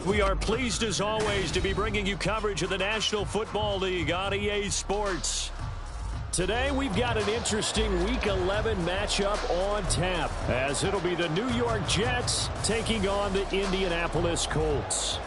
We are pleased as always to be bringing you coverage of the National Football League on EA Sports. Today we've got an interesting Week 11 matchup on tap, as it'll be the New York Jets taking on the Indianapolis Colts.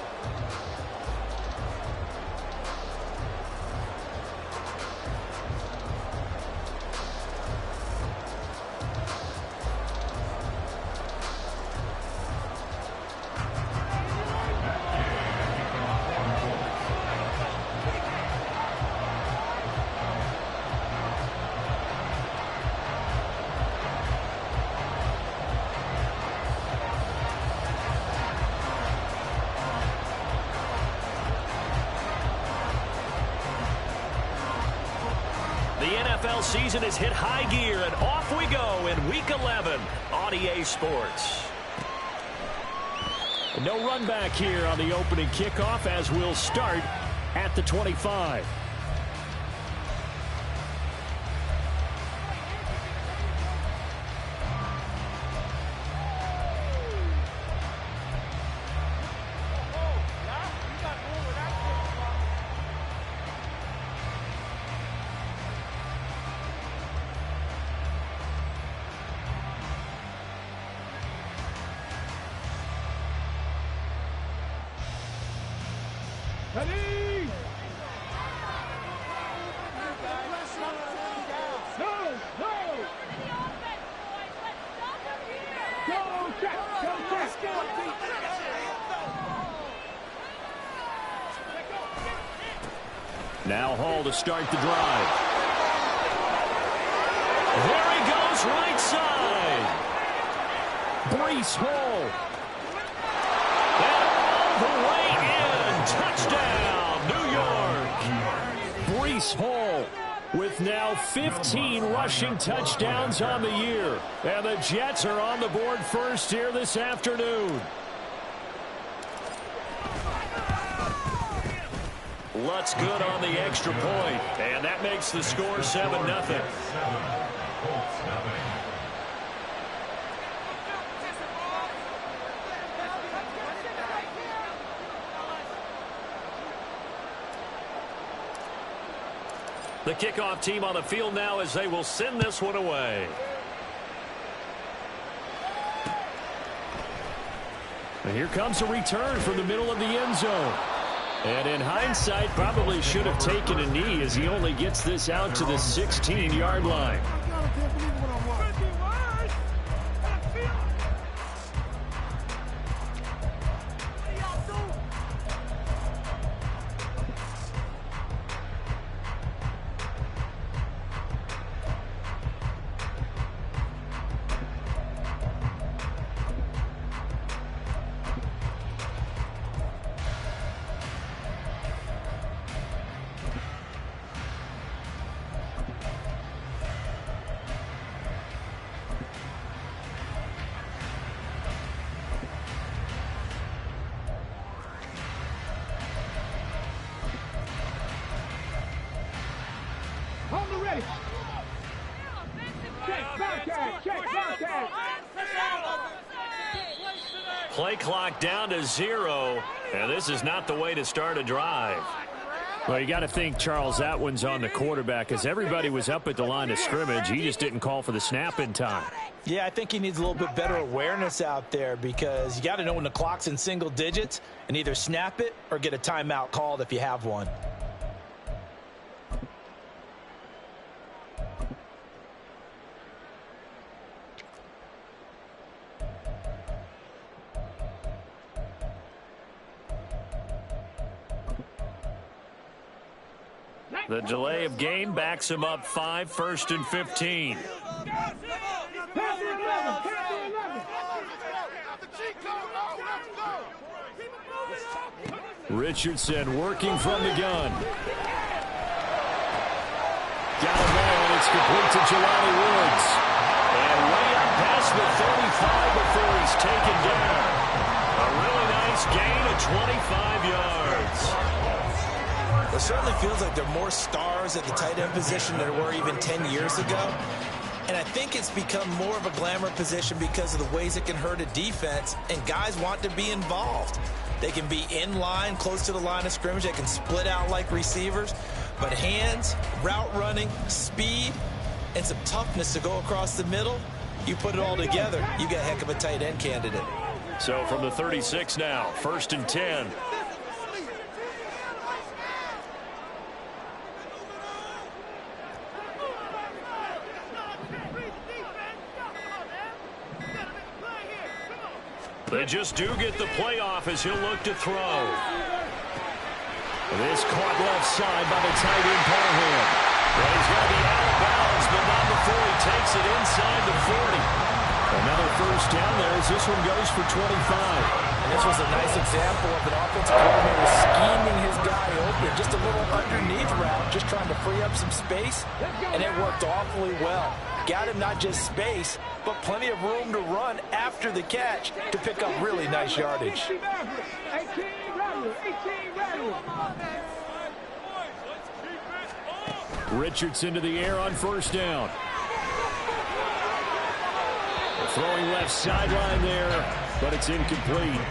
NFL season has hit high gear, and off we go in Week 11 on EA Sports. No run back here on the opening kickoff, as we'll start at the 25. Ready? Now Hall to start the drive. There he goes, right side. Breece Hall. And all the way in. Touchdown, New York. Breece Hall with now 15 rushing touchdowns on the year. And the Jets are on the board first here this afternoon. Lutz good on the extra point, and that makes the score 7-0. The kickoff team on the field now as they will send this one away. And here comes a return from the middle of the end zone. And in hindsight, probably should have taken a knee as he only gets this out to the 16-yard line. Ready. Check contact. Check contact. Play clock down to 0, and this is not the way to start a drive. Well, you got to think, Charles, that one's on the quarterback, as everybody was up at the line of scrimmage. He just didn't call for the snap in time. Yeah, I think he needs a little bit better awareness out there, because you got to know when the clock's in single digits and either snap it or get a timeout called if you have one. The delay of game backs him up 5, 1st and 15. Richardson working from the gun. Got a ball, and it's complete to Jelani Woods. And way up past the 35 before he's taken down. A really nice gain of 25 yards. It certainly feels like there are more stars at the tight end position than there were even 10 years ago. And I think it's become more of a glamour position because of the ways it can hurt a defense, and guys want to be involved. They can be in line, close to the line of scrimmage. They can split out like receivers. But hands, route running, speed, and some toughness to go across the middle, you put it all together, you got a heck of a tight end candidate. So from the 36 now, 1st and 10. They just do get the play off as he'll look to throw. This caught left side by the tight end Parham. And he's going to be out of bounds, but not before he takes it inside the 40. Another first down there as this one goes for 25. And this was a nice example of an offensive coordinator scheming his guy open. Just a little underneath route, just trying to free up some space, and it worked awfully well. Got him not just space, but plenty of room to run after the catch to pick up really nice yardage. 18 Richardson to the air on first down. Throwing left sideline there, but it's incomplete.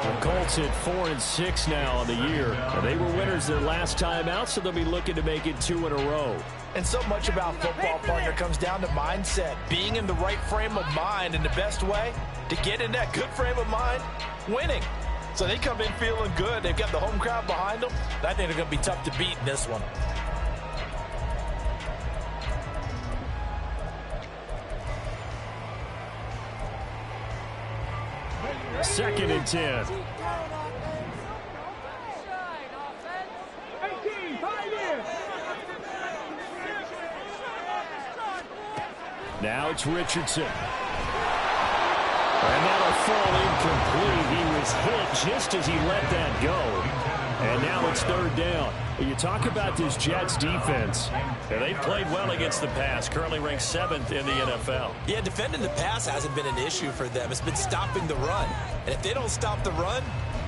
The Colts at 4-6 now on the year. They were winners their last time out, so they'll be looking to make it 2 in a row. And so much about football, partner, comes down to mindset. Being in the right frame of mind, and the best way to get in that good frame of mind, winning. So they come in feeling good. They've got the home crowd behind them. I think they're going to be tough to beat in this one. Second and 10. 18, 5 years. Now it's Richardson. And that'll fall incomplete. He was hit just as he let that go. And now it's 3rd down. You talk about this Jets defense. And they've played well against the pass. Currently ranked 7th in the NFL. Yeah, defending the pass hasn't been an issue for them. It's been stopping the run. And if they don't stop the run,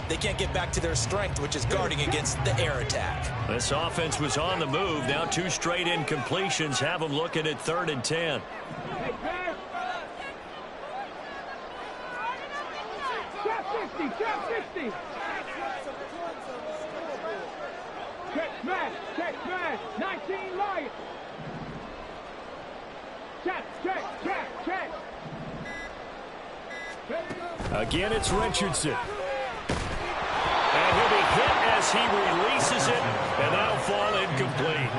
they can't get back to their strength, which is guarding against the air attack. This offense was on the move. Now 2 straight incompletions have them looking at 3rd and 10. Check 60, check 60. Check smash, 19 Lions. Check. Again, it's Richardson. And he'll be hit as he releases it, and that'll fall incomplete.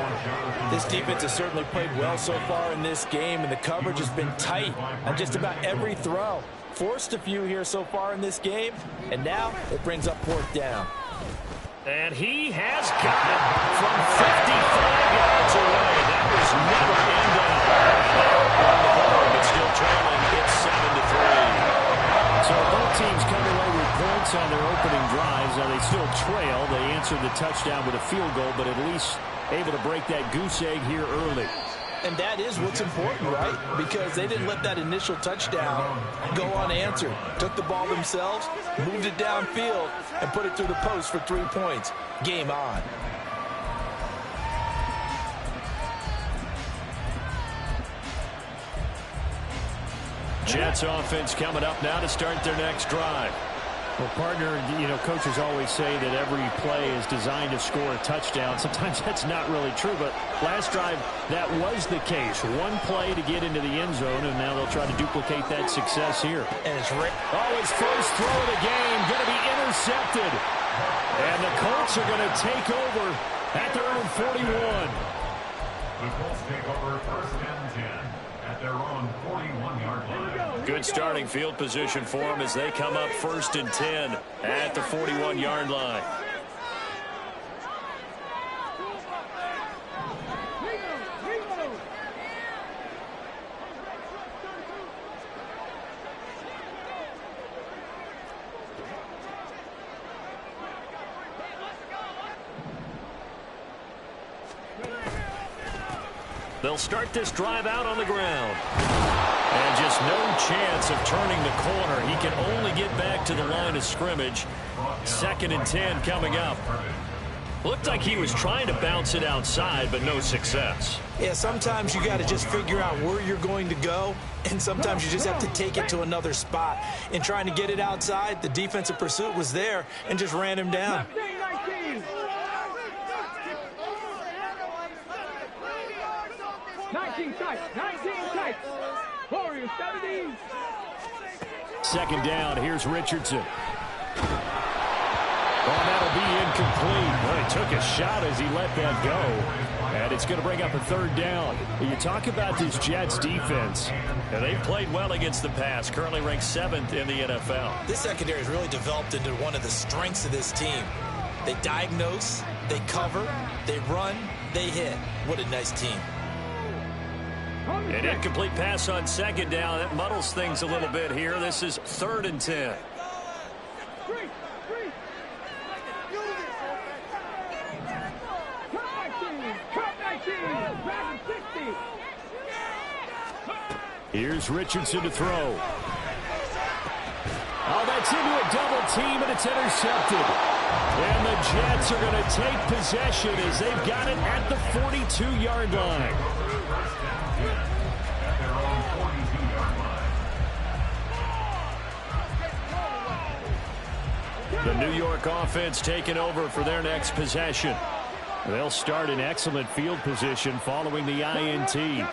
This defense has certainly played well so far in this game, and the coverage has been tight on just about every throw. Forced a few here so far in this game, and now it brings up 4th down. And he has got it from 55 yards away. That was never in doubt. On the board, but still trailing. It's 7-3. So both teams come away with points on their opening drives. Now they still trail. They answered the touchdown with a field goal, but at least able to break that goose egg here early. And that is what's important, right? Because they didn't let that initial touchdown go unanswered. Took the ball themselves, moved it downfield, and put it through the post for 3 points. Game on. Jets offense coming up now to start their next drive. Well, partner, coaches always say that every play is designed to score a touchdown. Sometimes that's not really true, but last drive, that was the case. One play to get into the end zone, and now they'll try to duplicate that success here. And it's his first throw of the game going to be intercepted. And the Colts are going to take over at their own 41. The Colts take over 1st and 10 at their own 41-yard line. Good starting field position for them as they come up 1st and 10 at the 41-yard line. They'll start this drive out on the ground. And just no chance of turning the corner. He can only get back to the line of scrimmage. 2nd and 10 coming up. Looked like he was trying to bounce it outside, but no success. Yeah, sometimes you got to just figure out where you're going to go, and sometimes you just have to take it to another spot. In trying to get it outside, the defensive pursuit was there and just ran him down. 19 tight, 19 tight. Warriors, 70. Second down, here's Richardson. Oh, that'll be incomplete. Well, he took a shot as he let that go. And it's going to bring up a third down. You talk about this Jets defense. And they've played well against the pass, currently ranked 7th in the NFL. This secondary has really developed into one of the strengths of this team. They diagnose, they cover, they run, they hit. What a nice team. An incomplete pass on second down. That muddles things a little bit here. This is 3rd and 10. Here's Richardson to throw. Oh, that's into a double team, and it's intercepted. And the Jets are going to take possession as they've got it at the 42-yard line. The New York offense taking over for their next possession. They'll start in excellent field position following the INT.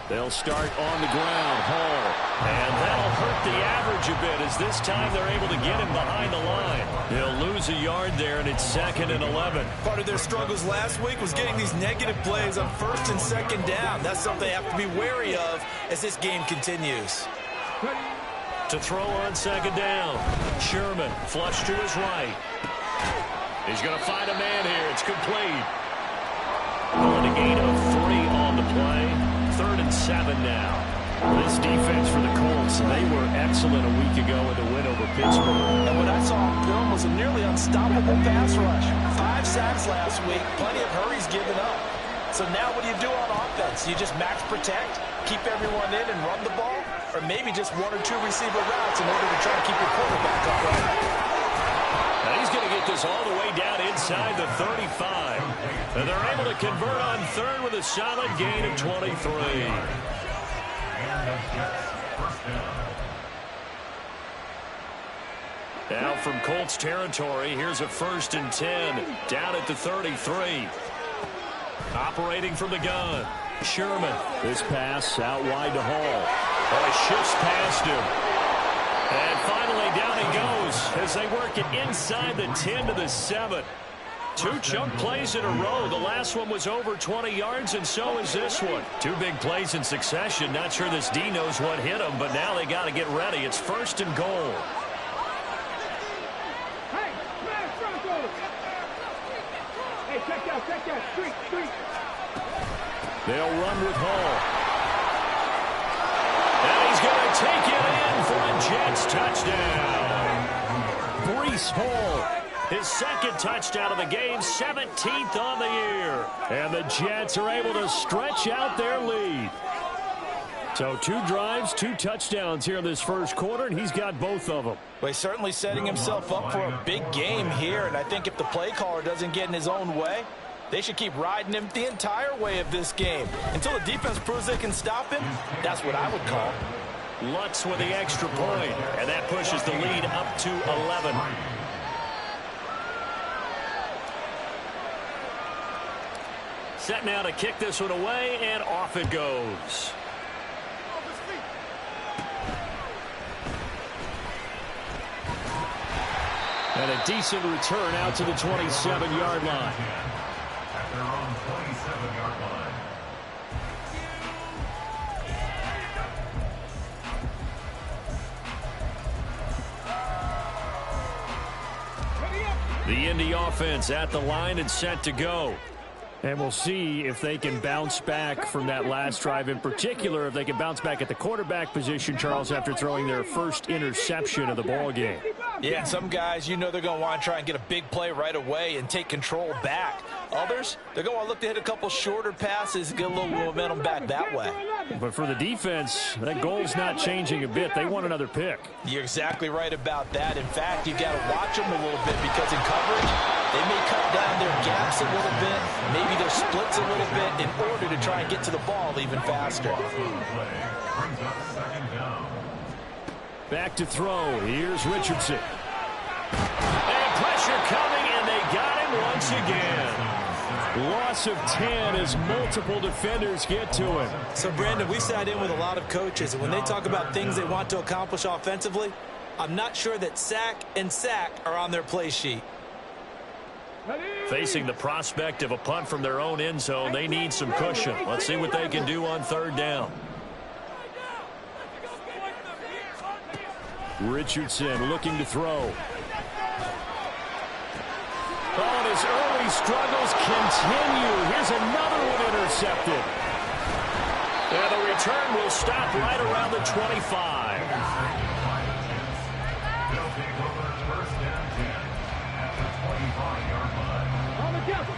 They'll start on the ground. Hall. And that'll hurt the average a bit as this time they're able to get him behind the line. They'll lose a yard there, and it's 2nd and 11. Part of their struggles last week was getting these negative plays on 1st and 2nd down. That's something they have to be wary of as this game continues. To throw on 2nd down. Sherman flush to his right. He's going to find a man here. It's complete. Going to gain of 3 on the play. 3rd and 7 now. This defense for the Colts, they were excellent a week ago in the win over Pittsburgh. And what I saw on film was a nearly unstoppable pass rush. 5 sacks last week, plenty of hurries given up. So now what do you do on offense? You just max protect, keep everyone in and run the ball, or maybe just 1 or 2 receiver routes in order to try to keep your quarterback upright. And he's going to get this all the way down inside the 35. And they're able to convert on 3rd with a solid gain of 23. Now from Colts territory, here's a 1st and 10 down at the 33. Operating from the gun, Sherman. This pass out wide to Hall. Oh, he shifts past him. And finally down he goes as they work it inside the 10 to the 7. 2 chunk plays in a row. The last one was over 20 yards, and so is this one. 2 big plays in succession. Not sure this D knows what hit them, but now they got to get ready. It's 1st and goal. Hey, smash Broncos! Hey, check out, street. They'll run with Hall. And he's going to take it in for a Jets touchdown. Breece Hall. His 2nd touchdown of the game, 17th on the year. And the Jets are able to stretch out their lead. So 2 drives, 2 touchdowns here in this first quarter, and he's got both of them. Well, he's certainly setting himself up for a big game here, and I think if the play caller doesn't get in his own way, they should keep riding him the entire way of this game. Until the defense proves they can stop him, that's what I would call. Lutz with the extra point, and that pushes the lead up to 11. Set now to kick this one away, and off it goes. And a decent return out to the 27-yard line. At their own 27-yard line. The Indy offense at the line and set to go. And we'll see if they can bounce back from that last drive. In particular, if they can bounce back at the quarterback position, Charles, after throwing their first interception of the ball game. Yeah, some guys, you know they're going to want to try and get a big play right away and take control back. Others, they're going to look to hit a couple shorter passes and get a little momentum back that way. But for the defense, that goal's not changing a bit. They want another pick. You're exactly right about that. In fact, you've got to watch them a little bit because in coverage, they may cut down their gaps a little bit, maybe their splits a little bit in order to try and get to the ball even faster. Back to throw. Here's Richardson. And pressure coming, and they got him once again. Loss of 10 as multiple defenders get to him. So, Brandon, we sat in with a lot of coaches, and when they talk about things they want to accomplish offensively, I'm not sure that sack and sack are on their play sheet. Facing the prospect of a punt from their own end zone, they need some cushion. Let's see what they can do on third down. Richardson looking to throw. Oh, and his early struggles continue. Here's another one intercepted. And the return will stop right around the 25. They'll take over first and 10 at the 25-yard line. On the jump.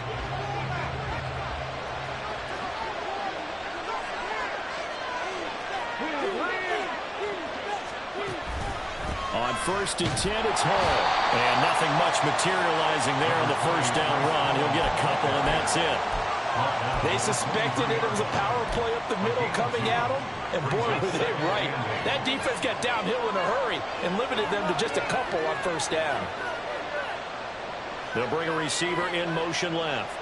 On first and 10, it's Hall. And nothing much materializing there on the first down run. He'll get a couple, and that's it. They suspected it was a power play up the middle coming at them, and boy, were they right. That defense got downhill in a hurry and limited them to just a couple on first down. They'll bring a receiver in motion left.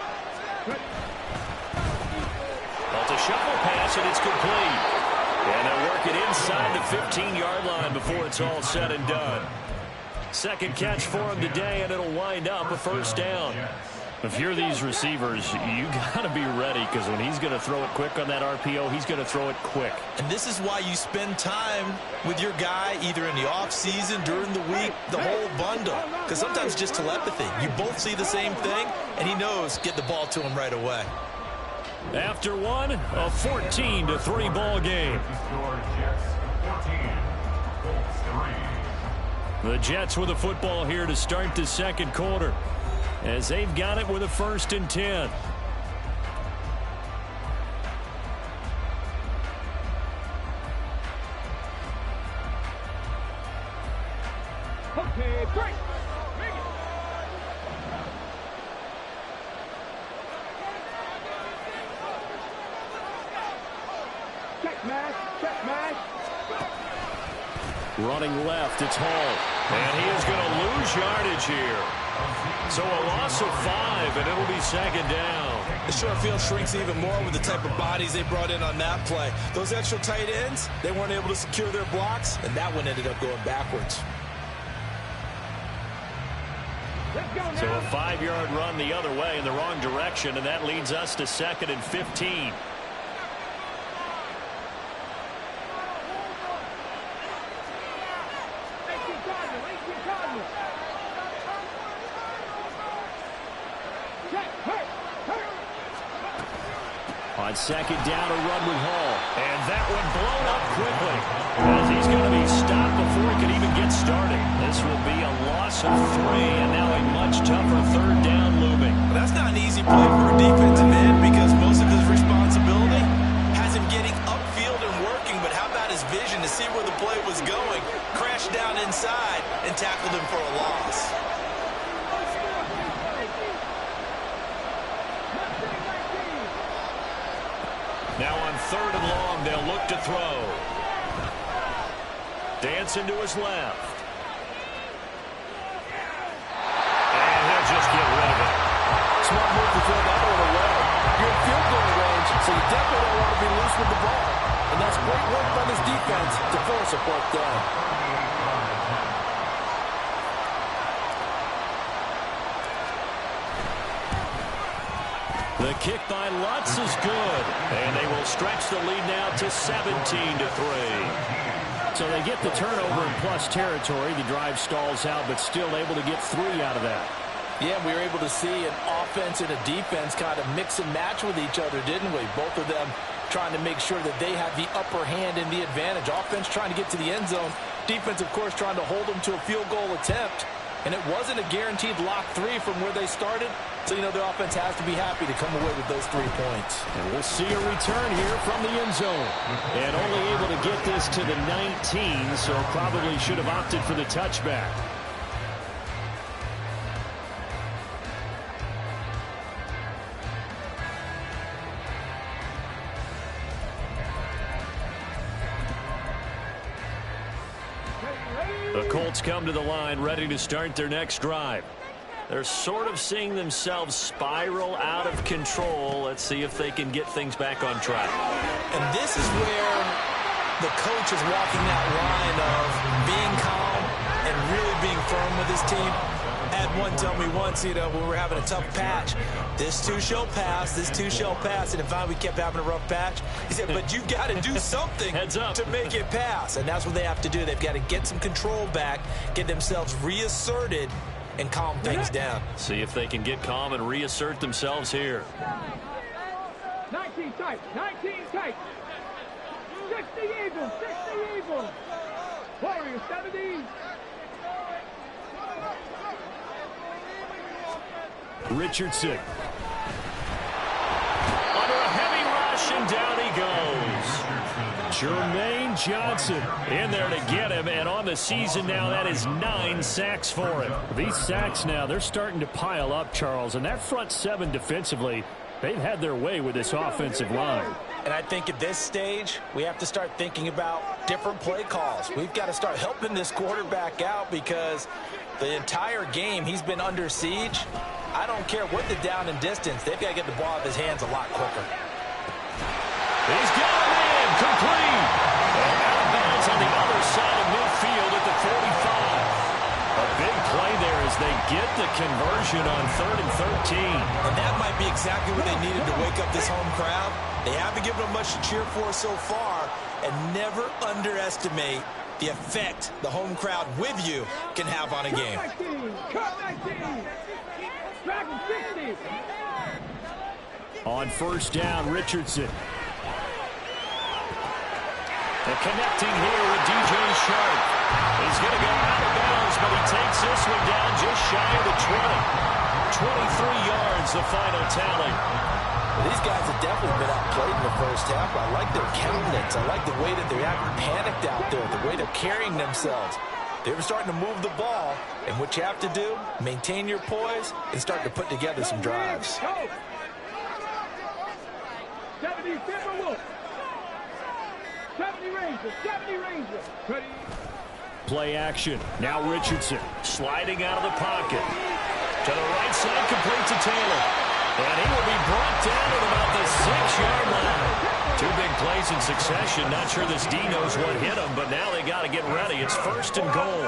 That's a shuffle pass, and it's complete. And they'll work it inside the 15-yard line before it's all said and done. Second catch for him today, and it'll wind up a first down. If you're these receivers, you got to be ready, because when he's going to throw it quick on that RPO, he's going to throw it quick. And this is why you spend time with your guy either in the offseason, during the week, the whole bundle. Because sometimes just telepathy. You both see the same thing, and he knows get the ball to him right away. After one, a 14-3 ball game. The Jets with a football here to start the second quarter, as they've got it with a first and 10. Okay, break. Check match. Running left, it's Hall. And he is going to lose yardage here. So a loss of 5, and it'll be second down. The short field shrinks even more with the type of bodies they brought in on that play. Those extra tight ends, they weren't able to secure their blocks, and that one ended up going backwards. So a 5-yard run the other way in the wrong direction, and that leads us to second and 15. On second down, a run with Hall. And that one blown up quickly, as he's going to be stopped before he can even get started. This will be a loss of 3, and now a much tougher third down looming. Well, that's not an easy play for a defensive end because most of his responsibility has him getting upfield and working, but how about his vision to see where the play was going, crashed down inside, and tackled him for a loss. Now on third and long, they'll look to throw. Dancing to his left. And he'll just get rid of it. Smart move to throw that one away. You're in field goal range, so you definitely don't want to be loose with the ball. And that's great work by this defense to force a fourth down. The kick by Lutz is good, and they will stretch the lead now to 17-3. So they get the turnover in plus territory. The drive stalls out, but still able to get 3 out of that. Yeah, we were able to see an offense and a defense kind of mix and match with each other, didn't we? Both of them trying to make sure that they have the upper hand and the advantage. Offense trying to get to the end zone. Defense, of course, trying to hold them to a field goal attempt. And it wasn't a guaranteed lock 3 from where they started. So, you know, the offense has to be happy to come away with those 3 points. And we'll see a return here from the end zone. And only able to get this to the 19, so probably should have opted for the touchback. The Colts come to the line ready to start their next drive. They're sort of seeing themselves spiral out of control. Let's see if they can get things back on track. And this is where the coach is walking that line of being calm and really being firm with his team. I had one tell me once, you know, when we were having a tough patch, this too shall pass, this too shall pass. And if we kept having a rough patch, he said, but you've got to do something to make it pass. And that's what they have to do. They've got to get some control back, get themselves reasserted, and calm things down. See if they can get calm and reassert themselves here. 19 tight, 19 tight. 60 Eagles, 60 Eagles. Warriors, 70. Richardson. Under a heavy rush, and down he goes. Jermaine Johnson in there to get him, and on the season now, that is 9 sacks for him. These sacks now, they're starting to pile up, Charles, and that front 7 defensively, they've had their way with this offensive line. And I think at this stage, we have to start thinking about different play calls. We've got to start helping this quarterback out because the entire game he's been under siege. I don't care what the down and distance. They've got to get the ball out of his hands a lot quicker. He's got him in, complete. And out of bounds on the other side of midfield at the 45. A big play there as they get the conversion on 3rd and 13. And that might be exactly what they needed to wake up this home crowd. They haven't given them much to cheer for so far. And never underestimate the effect the home crowd with you can have on a game. On first down, Richardson. And connecting here with DJ Sharp. He's going to go out of bounds, but he takes this one down just shy of the 20. 23 yards, the final tally. Well, these guys have definitely been outplayed in the first half. I like their countenance. I like the way that they're acting panicked out there, the way they're carrying themselves. They were starting to move the ball, and what you have to do, maintain your poise and start to put together some drives. 70 Timberwolves. 70 Rangers. 70 Rangers. Ready. Play action. Now Richardson sliding out of the pocket. To the right side, complete to Taylor. And he will be brought down at about the 6-yard line. 2 big plays in succession. Not sure this D knows what hit him, but now they got to get ready. It's 1st and goal.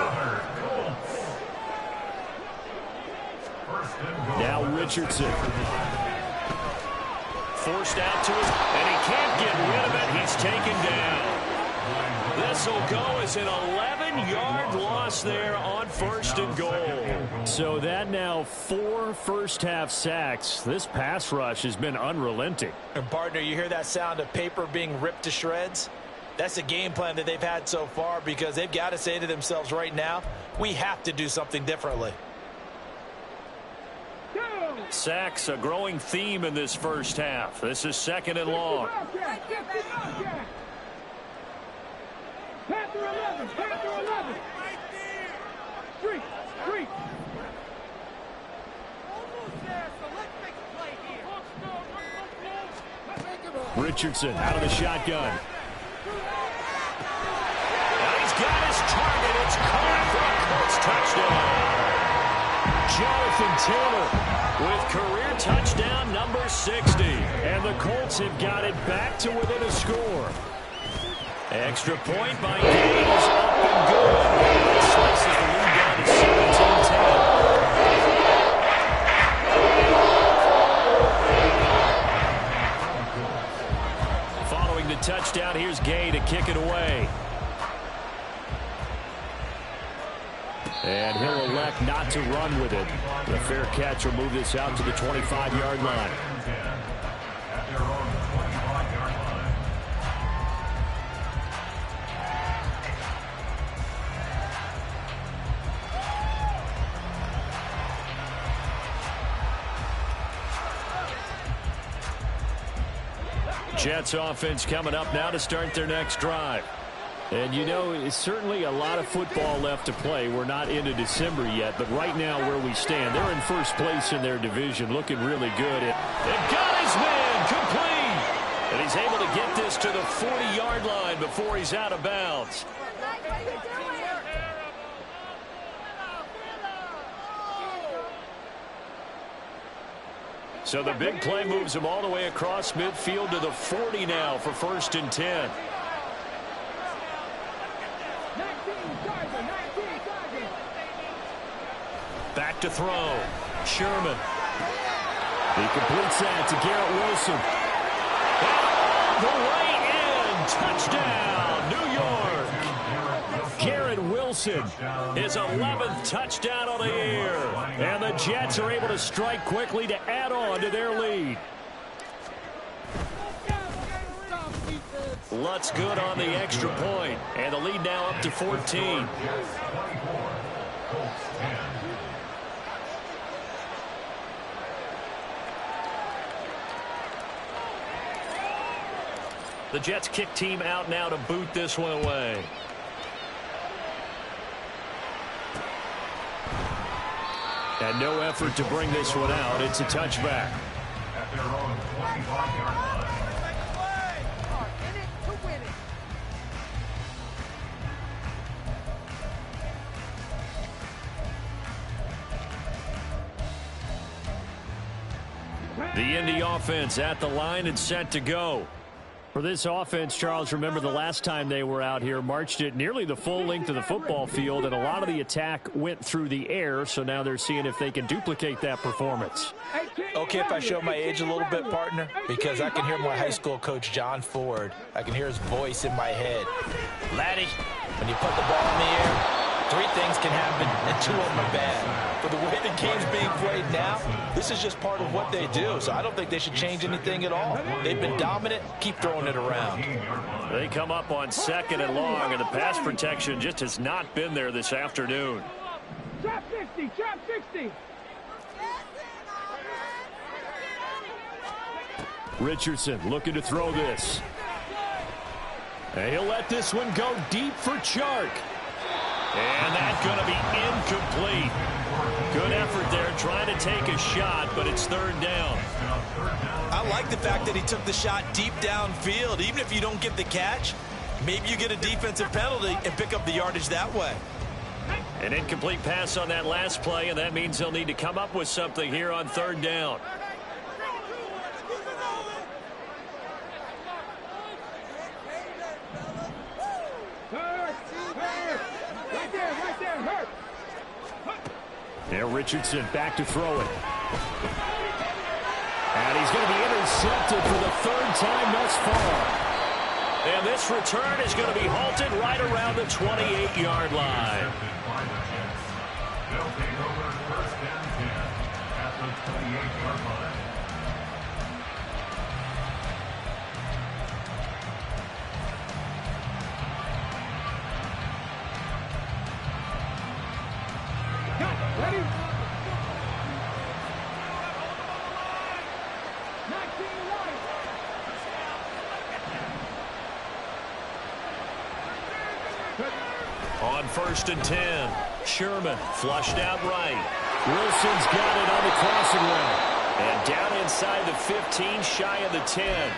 Now Richardson. Forced out to his, and he can't get rid of it. He's taken down. This will go as an 11-yard loss there on 1st and goal. So that now 4 first-half sacks. This pass rush has been unrelenting. And partner, you hear that sound of paper being ripped to shreds? That's the game plan that they've had so far because they've got to say to themselves right now, we have to do something differently. Sacks, a growing theme in this first half. This is 2nd and long. Panther 11. Panther 11. Street. Street. Richardson out of the shotgun. And he's got his target. It's caught for a Colts touchdown. Jonathan Taylor with career touchdown number 60. And the Colts have got it back to within a score. Extra point by Gay is up and good. It slices the lead down to 17-10. Following the touchdown, here's Gay to kick it away. And he'll elect not to run with it. The fair catch will move this out to the 25-yard line. Jets offense coming up now to start their next drive. And, you know, it's certainly a lot of football left to play. We're not into December yet, but right now where we stand, they're in first place in their division, looking really good. They've got his man complete. And he's able to get this to the 40-yard line before he's out of bounds. So the big play moves him all the way across midfield to the 40 now for 1st and 10. Back to throw. Sherman. He completes that to Garrett Wilson. The way in. Touchdown, New York. Garrett Wilson, his 11th touchdown of the year. And the Jets are able to strike quickly to add on to their lead. Lutz good on the extra point. And the lead now up to 14. The Jets kick team out now to boot this one away. And no effort to bring this one out. It's a touchback. At their own 25-yard line. The Indy offense at the line and set to go. For this offense, Charles, remember the last time they were out here, marched it nearly the full length of the football field, and a lot of the attack went through the air, so now they're seeing if they can duplicate that performance. Okay, if I show my age a little bit, partner, because I can hear my high school coach, John Ford. I can hear his voice in my head. Laddie, when you put the ball in the air, 3 things can happen, and 2 of them are bad. But the way the game's being played now, this is just part of what they do. So I don't think they should change anything at all. They've been dominant. Keep throwing it around. They come up on 2nd and long, and the pass protection just has not been there this afternoon. Trap 60, trap 60. Richardson looking to throw this. And he'll let this one go deep for Chark. And that's going to be incomplete. Good effort there trying to take a shot, but it's 3rd down. I like the fact that he took the shot deep downfield. Even if you don't get the catch, maybe you get a defensive penalty and pick up the yardage that way. An incomplete pass on that last play, and that means they'll need to come up with something here on 3rd down. Now Richardson back to throw it. And he's going to be intercepted for the 3rd time thus far. And this return is going to be halted right around the 28-yard line. They'll take over 1st and 10 at the 28-yard line. Ready? 19 right. On 1st and 10, Sherman flushed out right. Wilson's got it on the crossing route. And down inside the 15, shy of the 10.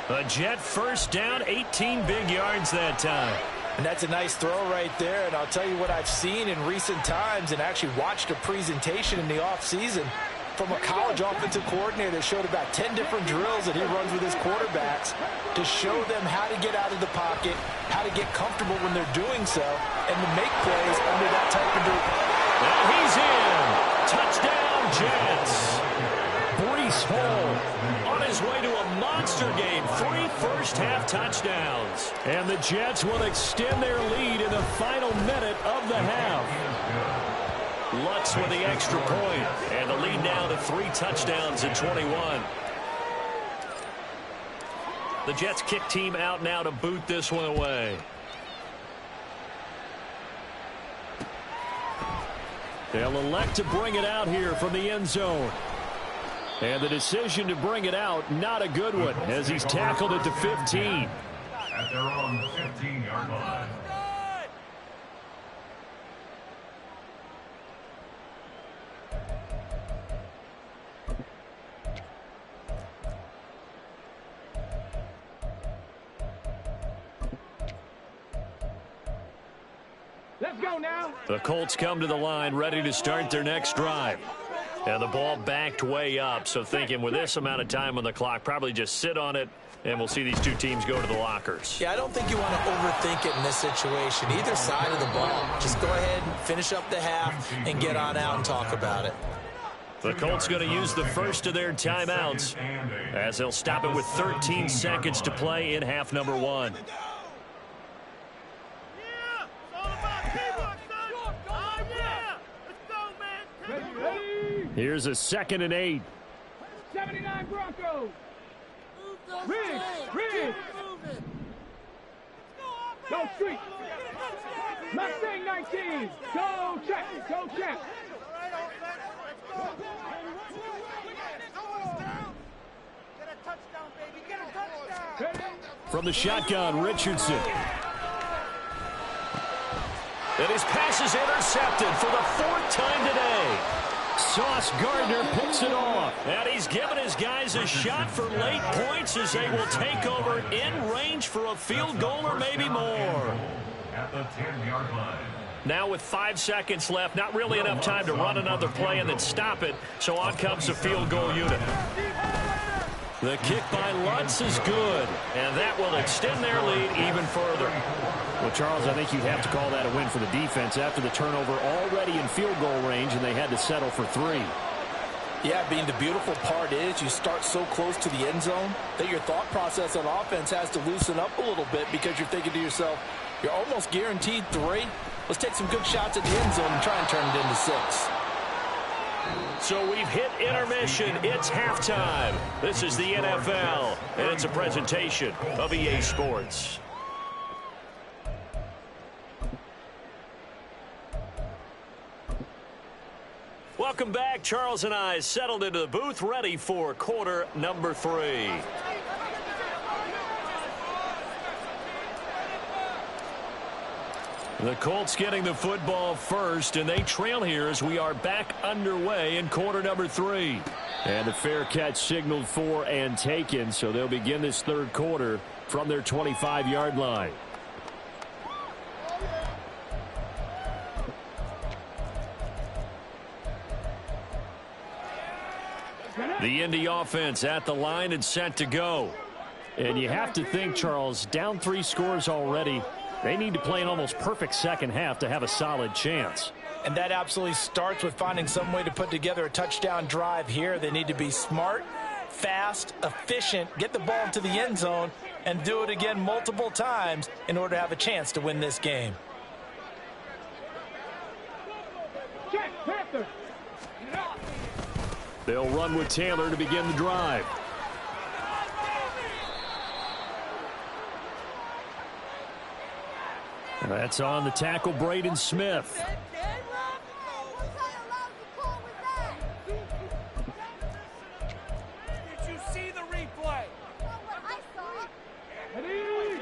A Jet 1st down, 18 big yards that time. And that's a nice throw right there. And I'll tell you what I've seen in recent times and actually watched a presentation in the offseason from a college offensive coordinator that showed about 10 different drills that he runs with his quarterbacks to show them how to get out of the pocket, how to get comfortable when they're doing so, and to make plays under that type of drill. And he's in. Touchdown, Jets. Breece Hall on his way to a monster game. 3 first-half touchdowns. And the Jets will extend their lead in the final minute of the half. Lutz with the extra point, and the lead now to 3 touchdowns at 21. The Jets kick team out now to boot this one away. They'll elect to bring it out here from the end zone. And the decision to bring it out, not a good one, as he's tackled at the 15. At their own 15-yard line. Let's go now. The Colts come to the line ready to start their next drive. And the ball backed way up, so thinking with this amount of time on the clock, probably just sit on it, and we'll see these two teams go to the lockers. Yeah, I don't think you want to overthink it in this situation. Either side of the ball. Just go ahead and finish up the half and get on out and talk about it. The Colts going to use the first of their timeouts as they'll stop it with 13 seconds to play in half number 1. Here's a 2nd and 8. 79 Broncos. Riggs. Go street. Mustang 19. Go check. From the shotgun, Richardson. And his pass is intercepted for the 4th time today. Sauce Gardner picks it off. And he's given his guys a shot for late points as they will take over in range for a field goal or maybe more. At the 10-yard line. Now with 5 seconds left, not really enough time to run another play and then stop it. So on comes the field goal unit. The kick by Lutz is good, and that will extend their lead even further. Well, Charles, I think you'd have to call that a win for the defense after the turnover already in field goal range, and they had to settle for 3. Yeah, Bean, the beautiful part is you start so close to the end zone that your thought process on offense has to loosen up a little bit because you're thinking to yourself, you're almost guaranteed 3. Let's take some good shots at the end zone and try and turn it into 6. So we've hit intermission. It's halftime. This is the NFL, and it's a presentation of EA Sports. Welcome back. Charles and I settled into the booth, ready for quarter number 3. The Colts getting the football first, and they trail here as we are back underway in quarter number 3. And a fair catch signaled for and taken, so they'll begin this third quarter from their 25-yard line. The Indy offense at the line and set to go. And you have to think, Charles, down 3 scores already. They need to play an almost perfect second half to have a solid chance. And that absolutely starts with finding some way to put together a touchdown drive here. They need to be smart, fast, efficient, get the ball to the end zone, and do it again multiple times in order to have a chance to win this game. Check, Panther. They'll run with Taylor to begin the drive. That's on the tackle, Braden Smith. Did you see the replay? I saw it. You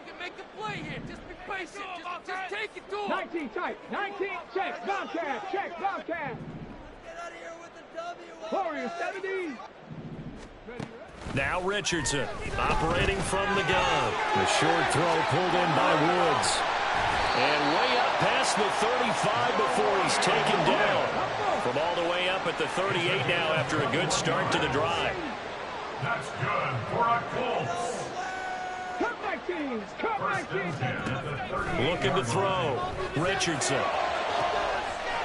can make the play here. Just be patient. Just take it to him. 19 tight. 19 check. Bobcat. Check. Bobcat. Get out of here with the W. Warrior 70. Now Richardson operating from the gun. The short throw pulled in by Woods. And way up past the 35 before he's taken down. From all the way up at the 38 now after a good start to the drive. That's good for a Colts. Cut my teams. Cut my teams. Looking to throw. Richardson.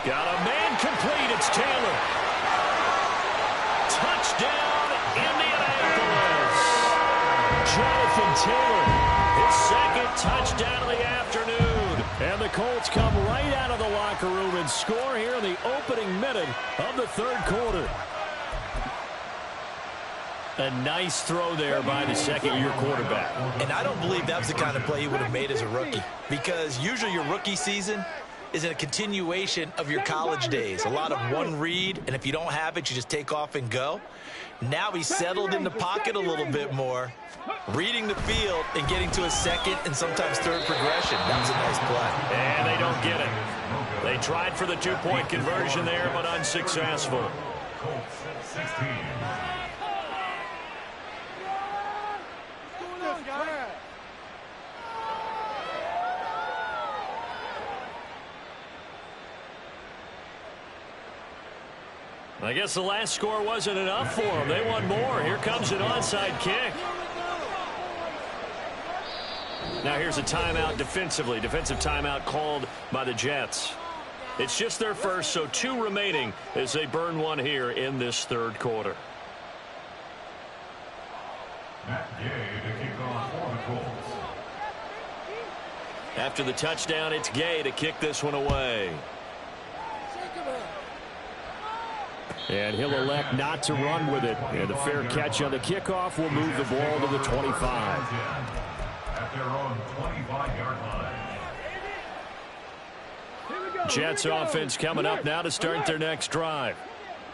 Got a man complete. It's Taylor. Touchdown, Indianapolis. Jonathan Taylor, his second touchdown of the afternoon. And the Colts come right out of the locker room and score here in the opening minute of the third quarter. A nice throw there by the second-year quarterback. And I don't believe that was the kind of play he would have made as a rookie, because usually your rookie season, is a continuation of your college days. A lot of one read, and if you don't have it, you just take off and go. Now he's settled in the pocket a little bit more, reading the field and getting to a second and sometimes third progression. That was a nice play. And they don't get it. They tried for the two-point conversion there, but unsuccessful. Colts 16. I guess the last score wasn't enough for them. They want more. Here comes an onside kick. Now here's a timeout defensively. Defensive timeout called by the Jets. It's just their first, so 2 remaining as they burn one here in this third quarter. Matt Gay to kick off for the Colts. After the touchdown, it's Gay to kick this one away. And he'll elect not to run with it. And the fair catch on the kickoff will move the ball to the 25. At their own 25-yard line. Jets offense coming up now to start their next drive.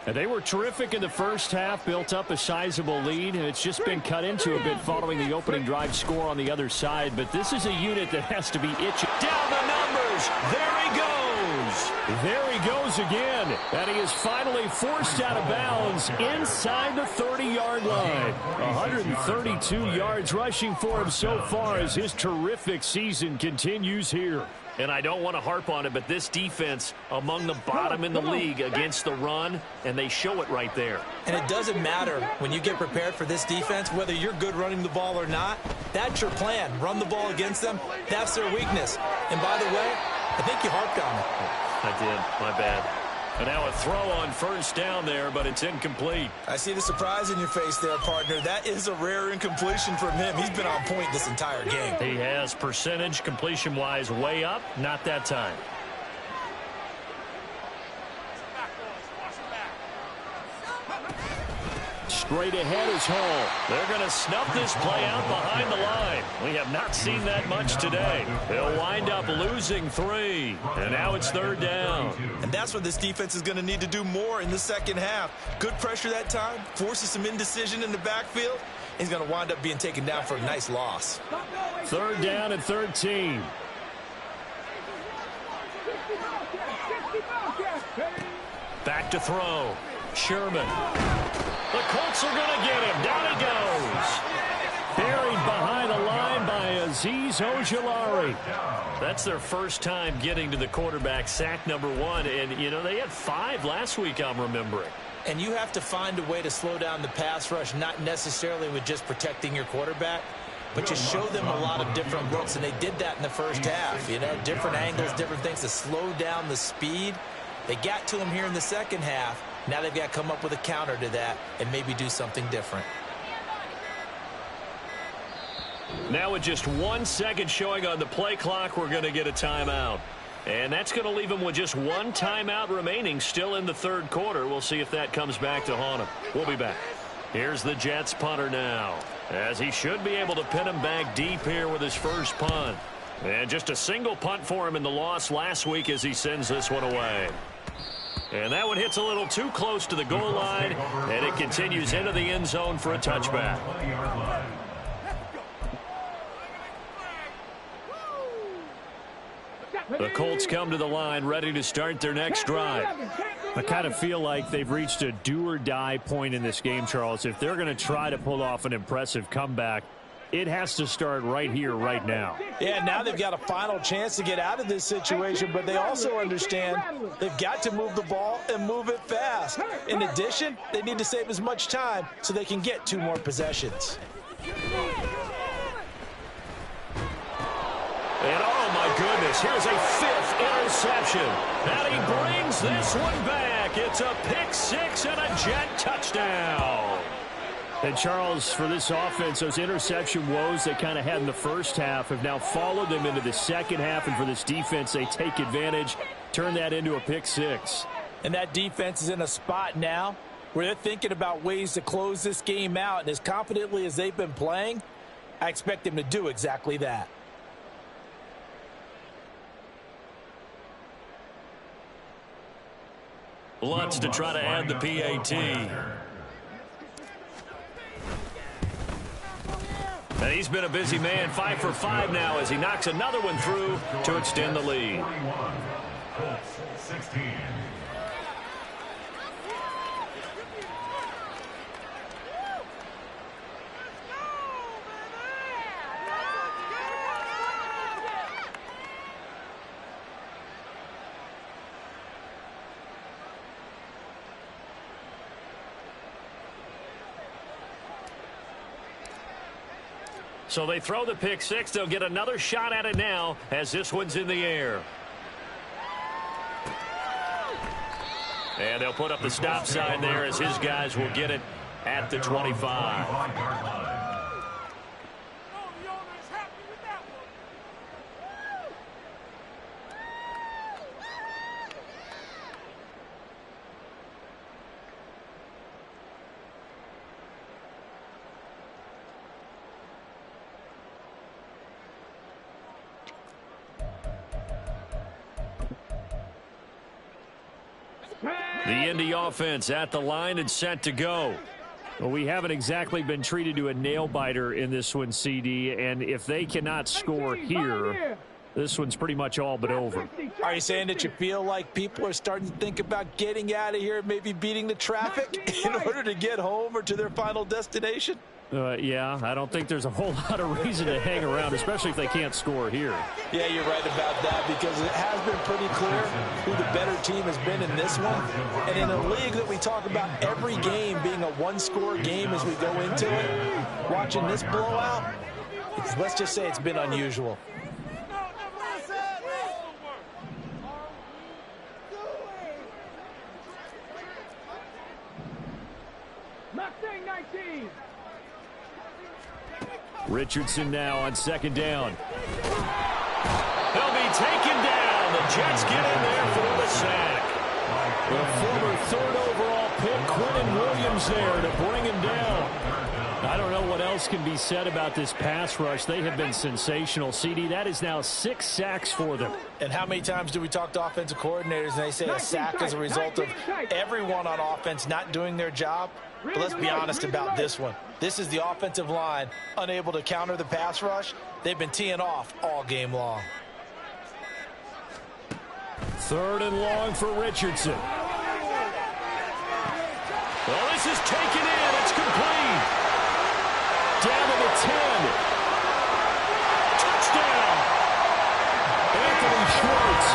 And they were terrific in the first half, built up a sizable lead, and it's just been cut into a bit following the opening drive score on the other side. But this is a unit that has to be itching. Down the numbers. There he goes. There he goes again, and he is finally forced out of bounds inside the 30-yard line. 132 yards rushing for him so far as his terrific season continues here. And I don't want to harp on it, but this defense among the bottom in the league against the run, and they show it right there. And it doesn't matter when you get prepared for this defense, whether you're good running the ball or not. That's your plan. Run the ball against them. That's their weakness. And by the way, I think you harped on it. I did. My bad. And now a throw on first down there, but it's incomplete. I see the surprise in your face there, partner. That is a rare incompletion from him. He's been on point this entire game. He has percentage completion-wise way up. Not that time. Straight ahead is Hall. They're going to snuff this play out behind the line. We have not seen that much today. They'll wind up losing 3. And now it's third down. And that's what this defense is going to need to do more in the second half. Good pressure that time, forces some indecision in the backfield. He's going to wind up being taken down for a nice loss. Third down and 13. Back to throw. Sherman. The Colts are going to get him. Down he goes. Buried behind the line by Azeez Ojulari. That's their first time getting to the quarterback, sack number 1. And, you know, they had 5 last week, I'm remembering. And you have to find a way to slow down the pass rush, not necessarily with just protecting your quarterback, but just show them a lot of different looks. And they did that in the first half. You know, different angles, different things to slow down the speed. They got to him here in the second half. Now they've got to come up with a counter to that and maybe do something different. Now with just 1 second showing on the play clock, we're going to get a timeout. And that's going to leave them with just 1 timeout remaining still in the third quarter. We'll see if that comes back to haunt them. We'll be back. Here's the Jets punter now, as he should be able to pin him back deep here with his first punt. And just a single punt for him in the loss last week as he sends this one away. And that one hits a little too close to the goal line, and it continues into the end zone for a touchback. The Colts come to the line ready to start their next drive. I kind of feel like they've reached a do-or-die point in this game, Charles. If they're going to try to pull off an impressive comeback, it has to start right here, right now. Yeah, now they've got a final chance to get out of this situation, but they also understand they've got to move the ball and move it fast. In addition, they need to save as much time so they can get 2 more possessions. And oh my goodness, here's a 5th interception. And he brings this one back. It's a pick 6 and a Jet touchdown. And, Charles, for this offense, those interception woes they kind of had in the first half have now followed them into the second half. And for this defense, they take advantage, turn that into a pick 6. And that defense is in a spot now where they're thinking about ways to close this game out. And as confidently as they've been playing, I expect them to do exactly that. Lutz to try to add the PAT. And he's been a busy man, 5 for 5 now as he knocks another one through to extend the lead. 16. So they throw the pick six. They'll get another shot at it now as this one's in the air. And they'll put up the stop sign there as his guys will get it at the 25. The Indy offense at the line and set to go. Well, we haven't exactly been treated to a nail-biter in this one, CD, and if they cannot score here, this one's pretty much all but over. Are you saying that you feel like people are starting to think about getting out of here, maybe beating the traffic in order to get home or to their final destination? Yeah, I don't think there's a whole lot of reason to hang around, especially if they can't score here. Yeah, you're right about that because it has been pretty clear who the better team has been in this one. And in a league that we talk about every game being a one-score game as we go into it, watching this blowout, let's just say it's been unusual. Richardson now on second down. He'll be taken down. The Jets get in there for the sack. The former third overall pick, Quentin Williams, there to bring him down. I don't know what else can be said about this pass rush. They have been sensational. CD, that is now 6 sacks for them. And how many times do we talk to offensive coordinators and they say a sack is a result of everyone on offense not doing their job? But let's be honest about this one. This is the offensive line unable to counter the pass rush. They've been teeing off all game long. Third and long for Richardson. Well, this is taken in. It's complete. Down to the 10. Touchdown. Anthony Schwartz,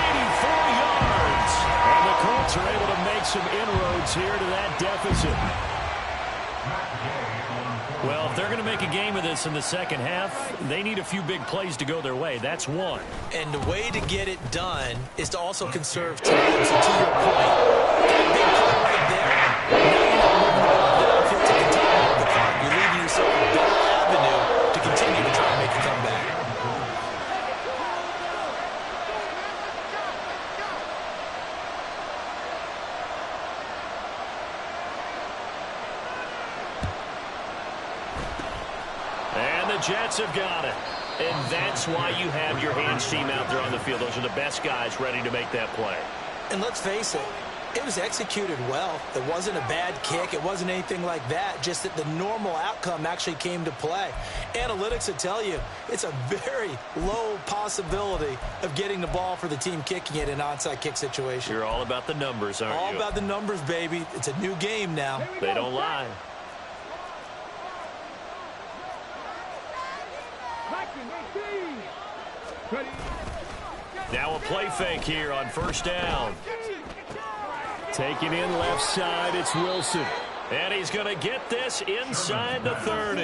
84 yards. And the Colts are able to make some inroads here to that deficit. Well, if they're going to make a game of this in the second half, they need a few big plays to go their way. That's one. And the way to get it done is to also conserve time. So to your point, that big play right there, now you're not moving the ball downfield to continue the clock. You're leaving yourself a better avenue to continue to try and make a comeback. Jets have got it. And that's why you have your hands team out there on the field. Those are the best guys ready to make that play. And let's face it, it was executed well. It wasn't a bad kick. It wasn't anything like that. Just that the normal outcome actually came to play. Analytics will tell you it's a very low possibility of getting the ball for the team kicking it in an onside kick situation. You're all about the numbers, aren't you? All about the numbers, baby. It's a new game now. They don't lie. Now a play fake here on first down. Taking in left side, it's Wilson. And he's going to get this inside the 30.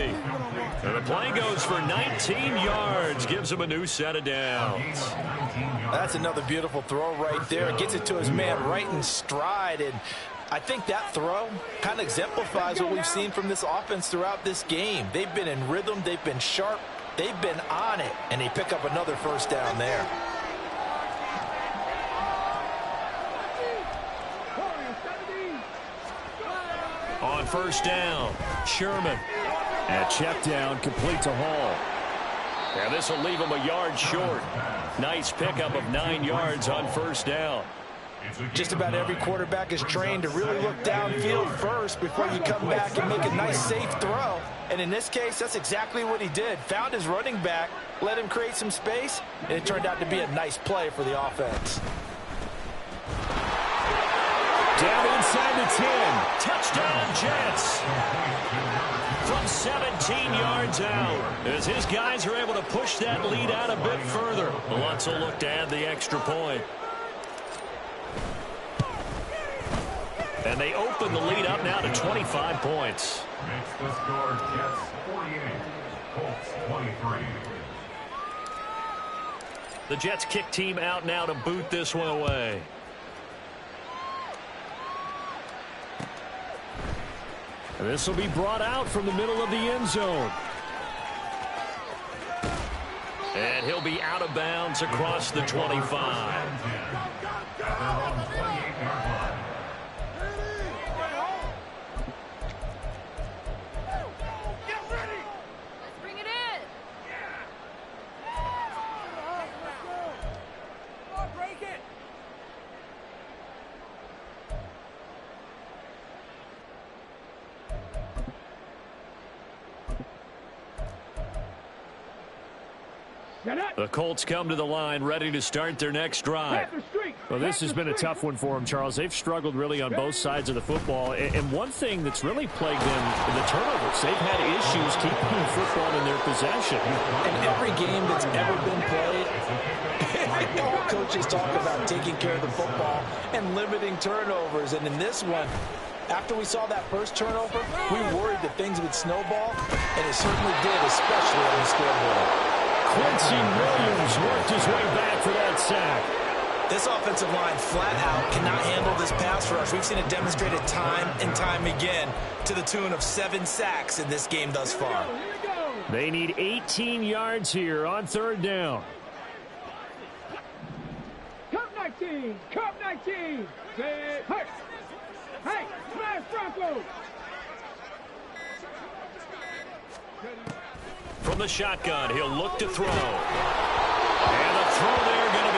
And the play goes for 19 yards. Gives him a new set of downs. That's another beautiful throw right there. Gets it to his man right in stride. And I think that throw kind of exemplifies what we've seen from this offense throughout this game. They've been in rhythm. They've been sharp. They've been on it. And they pick up another first down there. On first down, Sherman. And check down, complete to Hall. And this will leave him a yard short. Nice pickup of 9 yards on first down. Just about every quarterback is trained to really look downfield first before you come back and make a nice, safe throw. And in this case, that's exactly what he did. Found his running back, let him create some space, and it turned out to be a nice play for the offense. Down inside the 10. Touchdown, Jets. From 17 yards out, as his guys are able to push that lead out a bit further. Lutz will look to add the extra point. And they open the lead up now to 25 points. Makes the score Jets 48, Colts 23. The Jets kick team out now to boot this one away. And this will be brought out from the middle of the end zone. And he'll be out of bounds across the 25. The Colts come to the line, ready to start their next drive. Well, this has been a tough one for them, Charles. They've struggled really on both sides of the football. And one thing that's really plagued them, the turnovers. They've had issues keeping the football in their possession. In every game that's ever been played, all coaches talk about taking care of the football and limiting turnovers. And in this one, after we saw that first turnover, we worried that things would snowball, and it certainly did, especially on the scoreboard. Quincy Williams worked his way back for that sack. This offensive line flat out cannot handle this pass rush. We've seen it demonstrated time and time again to the tune of 7 sacks in this game thus far. They need 18 yards here on third down. Cup 19, Cup 19. Say, hey, hey, smash Broncos. From the shotgun, he'll look to throw. And the throw there going to